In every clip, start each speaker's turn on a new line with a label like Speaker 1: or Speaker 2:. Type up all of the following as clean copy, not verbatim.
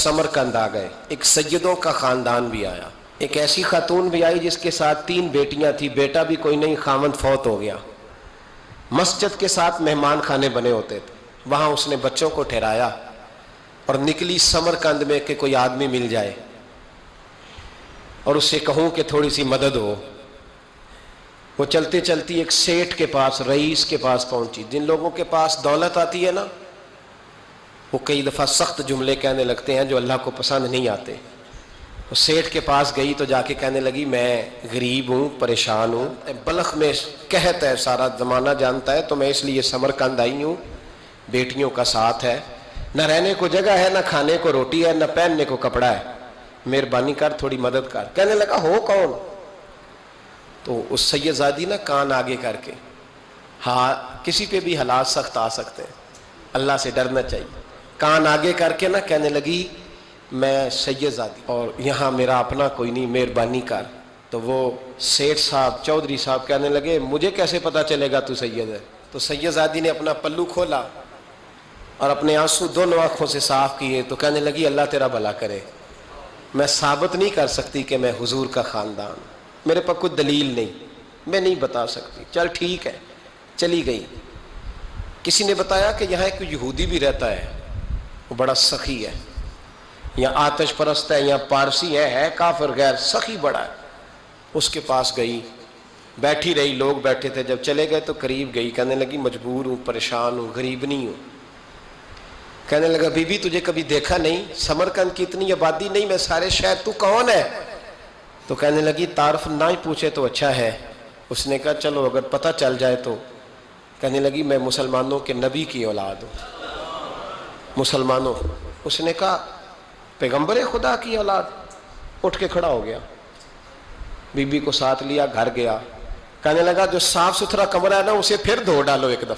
Speaker 1: سمرقند آ گئے. ایک سیدوں کا خاندان بھی آیا, ایک ایسی خاتون بھی آئی جس کے ساتھ 3 بیٹیاں تھیں, بیٹا بھی کوئی نہیں, خاوند فوت ہو گیا. مسجد کے ساتھ مہمان خانے بنے ہوتے تھے, وہاں اس نے بچوں کو ٹھہرایا اور نکلی سمرقند میں کہ کوئی آدمی مل جائے اور اس سے کہوں کہ تھوڑی سی مدد ہو. وہ چلتے چلتی ایک سیٹھ کے پاس, رئیس کے پاس پہنچی. جن لوگوں کے پاس دولت آتی ہے نا, وہ کئی دفعہ سخت جملے کہنے لگتے ہیں جو اللہ کو پسند نہیں آتے. وہ سیٹھ کے پاس گئی تو جا کے کہنے لگی میں غریب ہوں, پریشان ہوں, بلخ میں قحط ہے, سارا زمانہ جانتا ہے, تو میں اس لیے سمرقند آئی ہوں, بیٹیوں کا ساتھ ہے, نہ رہنے کو جگہ ہے, نہ کھانے کو روٹی ہے, نہ پہننے کو کپڑا ہے, مہربانی کر تھوڑی مدد کر. کہنے لگا ہو کون؟ تو اس سیدزادی نا کان آگے کر کے, ہاں کسی پہ بھی حالات سخت آ سکتے ہیں, اللہ سے ڈرنا چاہیے, کان آگے کر کے نا کہنے لگی میں سیدزادی اور یہاں میرا اپنا کوئی نہیں, مہربانی کر. تو وہ سیٹھ صاحب, چودھری صاحب کہنے لگے مجھے کیسے پتا چلے گا تو سید ہے؟ تو سیدزادی نے اپنا پلو کھولا اور اپنے آنسو دونوں آنکھوں سے صاف کیے, تو کہنے لگی اللہ تیرا بھلا کرے, میں ثابت نہیں کر سکتی کہ میں حضور کا خاندان, میرے پاس کوئی دلیل نہیں, میں نہیں بتا سکتی. چل ٹھیک ہے, چلی گئی. کسی نے بتایا کہ یہاں ایک یہودی بھی رہتا ہے, وہ بڑا سخی ہے, یا آتش پرست ہے, یا پارسی ہے کافر غیر, سخی بڑا ہے. اس کے پاس گئی, بیٹھی رہی, لوگ بیٹھے تھے, جب چلے گئے تو قریب گئی, کہنے لگی مجبور ہوں, پریشان ہوں, غریب نہیں ہوں. کہنے لگا بی بی تجھے کبھی دیکھا نہیں, سمرقند کی اتنی آبادی نہیں, میں سارے شہر, تو کون ہے؟ تو کہنے لگی تعارف نہ ہی پوچھے تو اچھا ہے. اس نے کہا چلو اگر پتہ چل جائے تو. کہنے لگی میں مسلمانوں کے نبی کی اولاد ہوں. مسلمانوں. اس نے کہا پیغمبر خدا کی اولاد. اٹھ کے کھڑا ہو گیا, بی بی کو ساتھ لیا, گھر گیا. کہنے لگا جو صاف ستھرا کمرہ ہے نا اسے پھر دھو ڈالو, ایک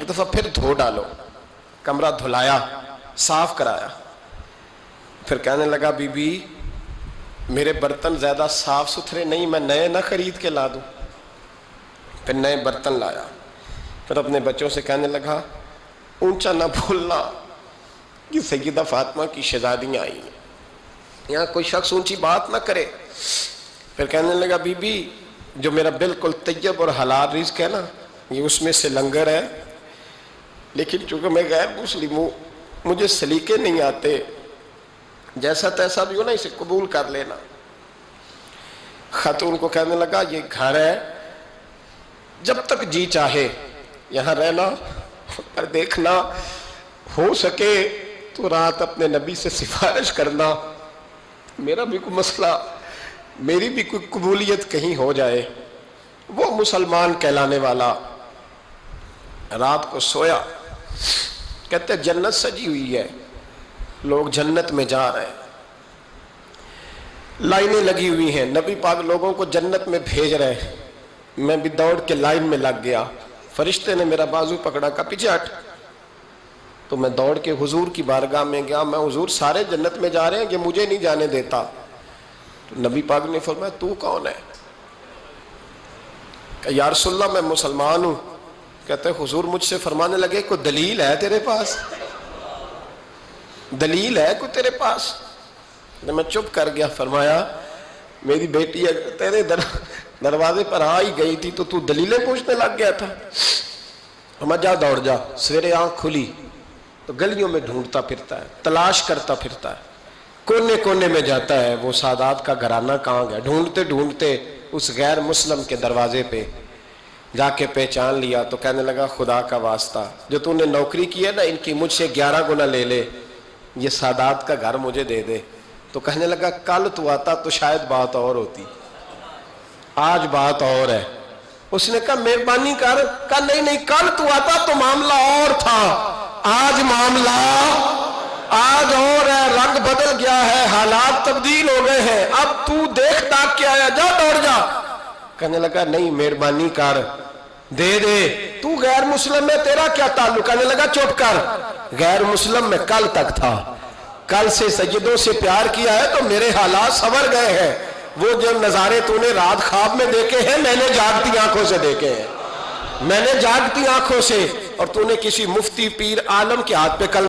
Speaker 1: دفعہ پھر دھو ڈالو. کمرہ دھلایا, صاف کرایا. پھر کہنے لگا بی بی میرے برتن زیادہ صاف ستھرے نہیں, میں نئے نہ خرید کے لا دوں. پھر نئے برتن لایا. پھر اپنے بچوں سے کہنے لگا اونچا نہ بھولنا, یہ سیدہ فاطمہ کی شہزادیاں آئی ہیں, یہاں کوئی شخص اونچی بات نہ کرے. پھر کہنے لگا بی بی جو میرا بالکل طیب اور حلال رزق ہے نا, یہ اس میں سے لنگر ہے, لیکن چونکہ میں غیر مسلم ہوں, مجھے سلیقے نہیں آتے, جیسا تیسا بھی ہو نا اسے قبول کر لینا. خاتون کو کہنے لگا یہ گھر ہے, جب تک جی چاہے یہاں رہنا, پر دیکھنا ہو سکے تو رات اپنے نبی سے سفارش کرنا, میرا بھی کوئی مسئلہ, میری بھی کوئی قبولیت کہیں ہو جائے. وہ مسلمان کہلانے والا رات کو سویا, کہتے جنت سجی ہوئی ہے, لوگ جنت میں جا رہے ہیں, لائنیں لگی ہوئی ہیں, نبی پاک لوگوں کو جنت میں بھیج رہے ہیں. میں بھی دوڑ کے لائن میں لگ گیا, فرشتے نے میرا بازو پکڑا, کا پیچھے ہٹ. تو میں دوڑ کے حضور کی بارگاہ میں گیا, میں حضور سارے جنت میں جا رہے ہیں, یہ مجھے نہیں جانے دیتا. تو نبی پاک نے فرمایا تو کون ہے؟ کہ یا رسول اللہ میں مسلمان ہوں. کہتے حضور مجھ سے فرمانے لگے کوئی دلیل ہے تیرے پاس؟ دلیل ہے کوئی تیرے پاس؟ میں چپ کر گیا. فرمایا میری بیٹی تیرے دروازے پر آ ہی گئی تھی تو دلیلیں پوچھنے لگ گیا تھا. ہم جا دوڑ جا. سویرے آنکھ کھلی تو گلیوں میں ڈھونڈتا پھرتا ہے, تلاش کرتا پھرتا ہے, کونے کونے میں جاتا ہے وہ سادات کا گھرانہ کہاں گیا. ڈھونڈتے ڈھونڈتے اس غیر مسلم کے دروازے پہ جا کے پہچان لیا. تو کہنے لگا خدا کا واسطہ جو تو نے نوکری کی ہے نا ان کی مجھ سے 11 گنا لے لے, یہ سادات کا گھر مجھے دے دے. تو کہنے لگا کل تو آتا تو شاید بات اور ہوتی, آج بات اور ہے. اس نے کہا مہربانی کر. کہا نہیں کل تو آتا تو معاملہ اور تھا, آج معاملہ آج اور ہے, رنگ بدل گیا ہے, حالات تبدیل ہو گئے ہیں, اب تو دیکھ داکھ کے آیا, جا دوڑ جا. کہنے لگا نہیں مہربانی کر, دے دے. تو غیر مسلم ہے, تیرا کیا تعلق؟ کہنے لگا چپ کر, غیر مسلم میں کل تک تھا, کل سے سیدوں سے پیار کیا ہے تو میرے حالات سنور گئے ہیں. وہ جو نظارے تو نے رات خواب میں دیکھے ہیں میں نے جاگتی آنکھوں سے دیکھے ہیں, میں نے جاگتی آنکھوں سے. اور تو نے کسی مفتی پیر عالم کے ہاتھ پہ کل